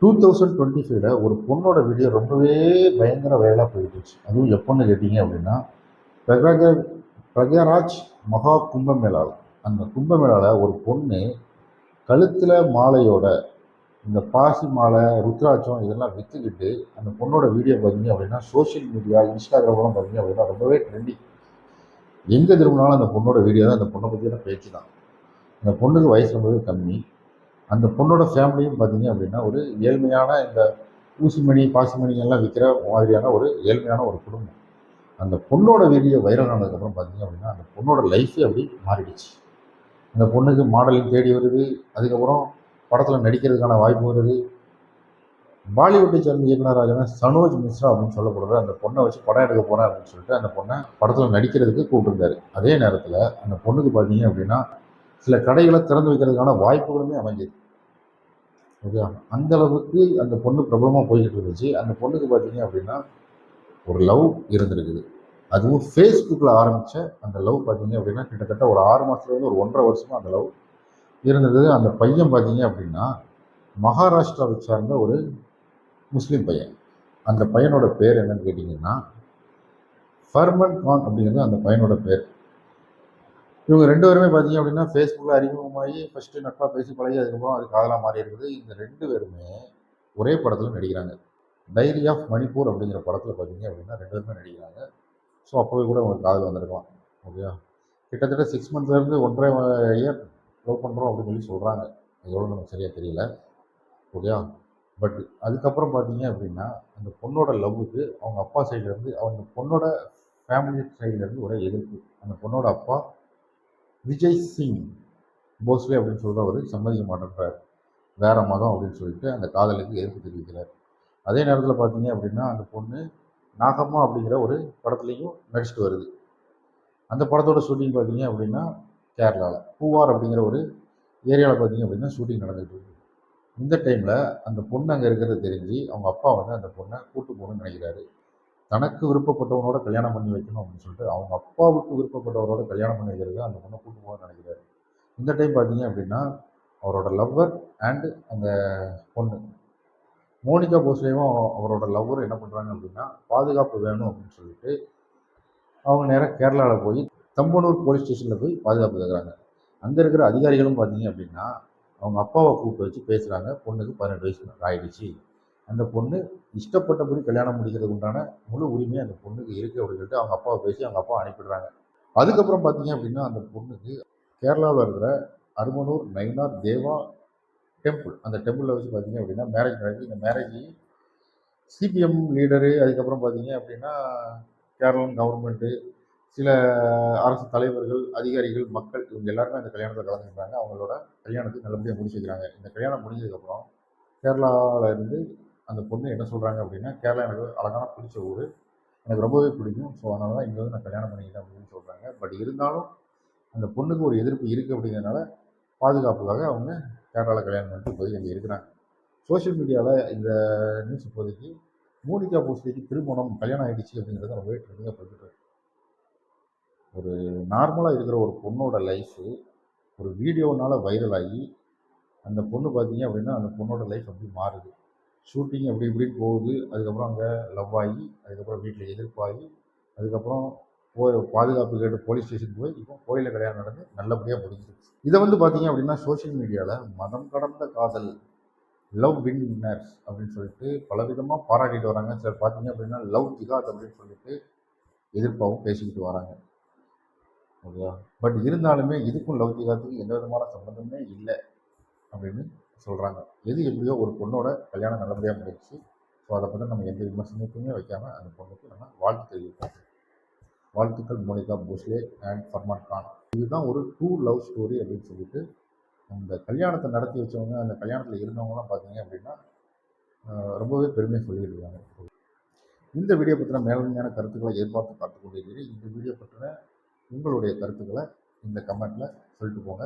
2025ல ஒரு பொண்ணோட வீடியோ ரொம்பவே பயங்கர வைரலாக போயிட்டுச்சு. அதுவும் எப்போன்னு கேட்டிங்க அப்படின்னா, பிரகக பிரகராஜ் மகா கும்பமேளாவில் அந்த கும்பமேளாவில் ஒரு பொண்ணு கழுத்தில் மாலையோட இந்த பாசி மாலை ருத்ராட்சம் இதெல்லாம் விற்றுக்கிட்டு அந்த பொண்ணோட வீடியோ பார்த்தீங்க அப்படின்னா சோஷியல் மீடியா இன்ஸ்டாகிராம்லாம் பார்த்தீங்க அப்படின்னா ரொம்பவே ட்ரெண்டிங். எங்கே திரும்பினாலும் அந்த பொண்ணோட வீடியோ தான், அந்த பொண்ணை பற்றியான பேச்சு தான். அந்த பொண்ணுக்கு வயசு ரொம்பவே கம்மி. அந்த பொண்ணோட ஃபேமிலியும் பார்த்தீங்க அப்படின்னா ஒரு ஏழ்மையான இந்த ஊசிமணி பாசிமணி எல்லாம் விற்கிற மாதிரியான ஒரு ஏழ்மையான ஒரு குடும்பம். அந்த பொண்ணோட வீடியோ வைரல் ஆனதுக்கப்புறம் பார்த்தீங்க அப்படின்னா அந்த பொண்ணோட லைஃபே அப்படி மாறிடுச்சு. அந்த பொண்ணுக்கு மாடலிங் தேடி வருது, அதுக்கப்புறம் படத்தில் நடிக்கிறதுக்கான வாய்ப்பு வருது. பாலிவுட்டை சேர்ந்த இயக்குனரான சனோஜ் மிஸ்ரா அப்படின்னு சொல்லப்படுற அந்த பொண்ணை வச்சு படம் எடுக்க போகிறேன் அப்படின்னு சொல்லிட்டு அந்த பொண்ணை படத்தில் நடிக்கிறதுக்கு கூப்பிட்டுருந்தாரு. அதே நேரத்தில் அந்த பொண்ணுக்கு பார்த்தீங்க அப்படின்னா சில கடைகளை திறந்து வைக்கிறதுக்கான வாய்ப்புகளுமே அமைஞ்சது. ஓகே, அந்த அளவுக்கு அந்த பொண்ணு பிரபலமாக போய்கிட்டு இருந்துச்சு. அந்த பொண்ணுக்கு பார்த்தீங்க அப்படின்னா ஒரு லவ் இருந்திருக்குது. அதுவும் ஃபேஸ்புக்கில் ஆரம்பித்த அந்த லவ் பார்த்தீங்க அப்படின்னா கிட்டத்தட்ட ஒரு 6 மாதத்துலேருந்து ஒரு 1.5 வருஷமாக அந்த லவ் இருந்தது. அந்த பையன் பார்த்தீங்க அப்படின்னா மகாராஷ்டிராவை சார்ந்த ஒரு முஸ்லீம் பையன். அந்த பையனோட பேர் என்னன்னு கேட்டிங்கன்னா ஃபர்மன் கான் அப்படிங்கிறது அந்த பையனோட பேர். இவங்க 2 பேருமே பார்த்தீங்க அப்படின்னா ஃபேஸ்புக்கில் அறிமுகமாகி ஃபஸ்ட்டு நட்பாக பேசி பழகி அதுக்கப்புறம் அது காதலாக மாறி இருக்குது. இந்த 2 பேருமே ஒரே படத்தில் நடிக்கிறாங்க. டைரி ஆஃப் மணிப்பூர் அப்படிங்கிற படத்தில் பார்த்தீங்க அப்படின்னா 2 பேருமே நடிக்கிறாங்க. ஸோ அப்போவே கூட உங்களுக்கு காதல் வந்திருக்கலாம். ஓகேயா, கிட்டத்தட்ட 6 மந்த்லேருந்து 1.5 இயர் லவ் பண்ணுறோம் அப்படின்னு சொல்லி சொல்கிறாங்க. அது எவ்வளோ நமக்கு சரியாக தெரியல. ஓகேயா, பட் அதுக்கப்புறம் பார்த்தீங்க அப்படின்னா அந்த பொண்ணோட லவ்வுக்கு அவங்க அப்பா சைட்லேருந்து அவங்க பொண்ணோட ஃபேமிலி சைட்லேருந்து ஒரே எதிர்ப்பு. அந்த பொண்ணோட அப்பா விஜய் சிங் போஸ்லே அப்படின்னு சொல்கிறவர் சம்மதிக்க மாட்டேன்றார். வேற மதம் அப்படின்னு சொல்லிட்டு அந்த காதலுக்கு எதிர்ப்பு தெரிவிக்கிறார். அதே நேரத்தில் பார்த்தீங்க அப்படின்னா அந்த பொண்ணு நாகம்மா அப்படிங்கிற ஒரு படத்துலையும் நடிச்சுட்டு வருது. அந்த படத்தோட ஷூட்டிங் பார்த்தீங்க அப்படின்னா கேரளாவில் பூவார் அப்படிங்கிற ஒரு ஏரியாவில் பார்த்தீங்க அப்படின்னா ஷூட்டிங் நடந்துகிட்டு இருக்கு. இந்த டைமில் அந்த பொண்ணு அங்கே இருக்கிறது தெரிஞ்சு அவங்க அப்பா வந்து அந்த பொண்ணை கூட்டு போகணும்னு நினைக்கிறாரு. தனக்கு விருப்பப்பட்டவனோட கல்யாணம் பண்ணி வைக்கணும் அப்படின்னு சொல்லிட்டு அவங்க அப்பாவுக்கு விருப்பப்பட்டவரோட கல்யாணம் பண்ணி வைக்கிறது அந்த பொண்ணை கூட்டு போகணும்னு நினைக்கிறாரு. இந்த டைம் பார்த்தீங்க அப்படின்னா அவரோட லவ்வர் அண்டு அந்த பொண்ணு மோனிகா போஸ்லேயும் அவரோட லவ்வரும் என்ன பண்ணுறாங்க அப்படின்னா பாதுகாப்பு வேணும் அப்படின்னு சொல்லிட்டு அவங்க நேராக கேரளாவில் போய் தம்பனூர் போலீஸ் ஸ்டேஷனில் போய் பாதுகாப்பு கேட்குறாங்க. அங்கே இருக்கிற அதிகாரிகளும் பார்த்தீங்க அப்படின்னா அவங்க அப்பாவை கூப்பிட்டு வச்சு பேசுகிறாங்க. பொண்ணுக்கு 18 வயசு ஆகிடுச்சு, அந்த பொண்ணு இஷ்டப்பட்டபடி கல்யாணம் முடிக்கிறதுக்கு உண்டான முழு உரிமையை அந்த பொண்ணுக்கு இருக்குது அப்படின்னு சொல்லிட்டு அவங்க அப்பாவை பேசி அவங்க அப்பா அனுப்பிடுறாங்க. அதுக்கப்புறம் பார்த்தீங்க அப்படின்னா அந்த பொண்ணுக்கு கேரளாவில் இருக்கிற அருமனூர் நைனார் தேவா டெம்பிள், அந்த டெம்பிளில் வச்சு பார்த்தீங்க அப்படின்னா மேரேஜ் நடக்குது. இந்த மேரேஜ் சிபிஎம் லீடரு, அதுக்கப்புறம் பார்த்தீங்க அப்படின்னா கேரளன் கவர்மெண்ட்டு, சில அரசு தலைவர்கள், அதிகாரிகள், மக்கள் இவங்க எல்லாருமே அந்த கல்யாணத்தில் கலந்துக்கிறாங்க. அவங்களோட கல்யாணத்தை நல்லபடியாக முடிச்சு வைக்கிறாங்க. இந்த கல்யாணம் முடிஞ்சதுக்கப்புறம் கேரளாவில் இருந்து அந்த பொண்ணு என்ன சொல்கிறாங்க அப்படின்னா கேரளா எனக்கு அழகான பிடிச்ச ஊர், எனக்கு ரொம்பவே பிடிக்கும், ஸோ அதனால தான் இங்கே வந்து நான் கல்யாணம் பண்ணிக்கிட்டேன் அப்படின்னு சொல்கிறாங்க. பட் இருந்தாலும் அந்த பொண்ணுக்கு ஒரு எதிர்ப்பு இருக்குது அப்படிங்கிறதுனால பாதுகாப்புக்காக அவங்க கேரளாவில் கல்யாணம் பண்ணிட்டு இப்போதைக்கு அங்கே இருக்கிறாங்க. சோஷியல் மீடியாவில் இந்த நியூஸ் இப்போதைக்கு மோனிகா போஸ்லேக்கு திருமணம் கல்யாணம் ஆகிடுச்சு அப்படிங்கிறது ரொம்பவே ட்ரெண்டிங்காக போய்கிட்டு. ஒரு நார்மலாக இருக்கிற ஒரு பொண்ணோட லைஃபு ஒரு வீடியோனால் வைரல் ஆகி அந்த பொண்ணு பார்த்தீங்க அப்படின்னா அந்த பொண்ணோட லைஃப் அப்படி மாறுது. ஷூட்டிங் அப்படி இப்படின்னு போகுது. அதுக்கப்புறம் அங்கே லவ் ஆகி அதுக்கப்புறம் வீட்டில் எதிர்ப்பாகி அதுக்கப்புறம் பாதுகாப்பு கேட்டு போலீஸ் ஸ்டேஷன் போய் இப்போ கோயிலில் கல்யாணம் நடந்து நல்லபடியாக முடிஞ்சிருச்சு. இதை வந்து பார்த்தீங்க அப்படின்னா சோஷியல் மீடியாவில் மதம் கடந்த காதல் லவ் வின்னர்ஸ் அப்படின்னு சொல்லிட்டு பலவிதமாக பாராட்டிட்டு வராங்க. சிலர் பார்த்தீங்க அப்படின்னா லவ் ஜிகாத் அப்படின்னு சொல்லிட்டு எதிர்ப்பாகவும் பேசிக்கிட்டு வராங்க. ஓகேவா, பட் இருந்தாலுமே இதுக்கும் லவ் ஜிகாத்துக்கும் எந்த விதமான சம்மந்தமே இல்லை அப்படின்னு சொல்கிறாங்க. எது எப்படியோ ஒரு பொண்ணோட கல்யாணம் நல்லபடியாக முடிச்சு. ஸோ அதை பற்றி நம்ம எந்த விமர்சனத்தையுமே வைக்காமல் அந்த பொண்ணுக்கு நம்ம வாழ்த்து தெரிவிப்போம். வாழ்த்துக்கள் மோனிகா போஸ்லே அண்ட் ஃபர்மான் கான். இதுதான் ஒரு ட்ரூ லவ் ஸ்டோரி அப்படின்னு சொல்லிட்டு அந்த கல்யாணத்தை நடத்தி வச்சவங்க, அந்த கல்யாணத்தில் இருந்தவங்கலாம் பார்த்தீங்க அப்படின்னா ரொம்பவே பெருமையாக சொல்லிட்டு இருக்காங்க. இந்த வீடியோ பற்றின மேலமையான கருத்துக்களை எதிர்பார்த்து காத்துக் கொண்டிருக்கிறேன். இந்த வீடியோ பற்றின உங்களுடைய கருத்துக்களை இந்த கமெண்ட்டில் சொல்லிட்டு போங்க.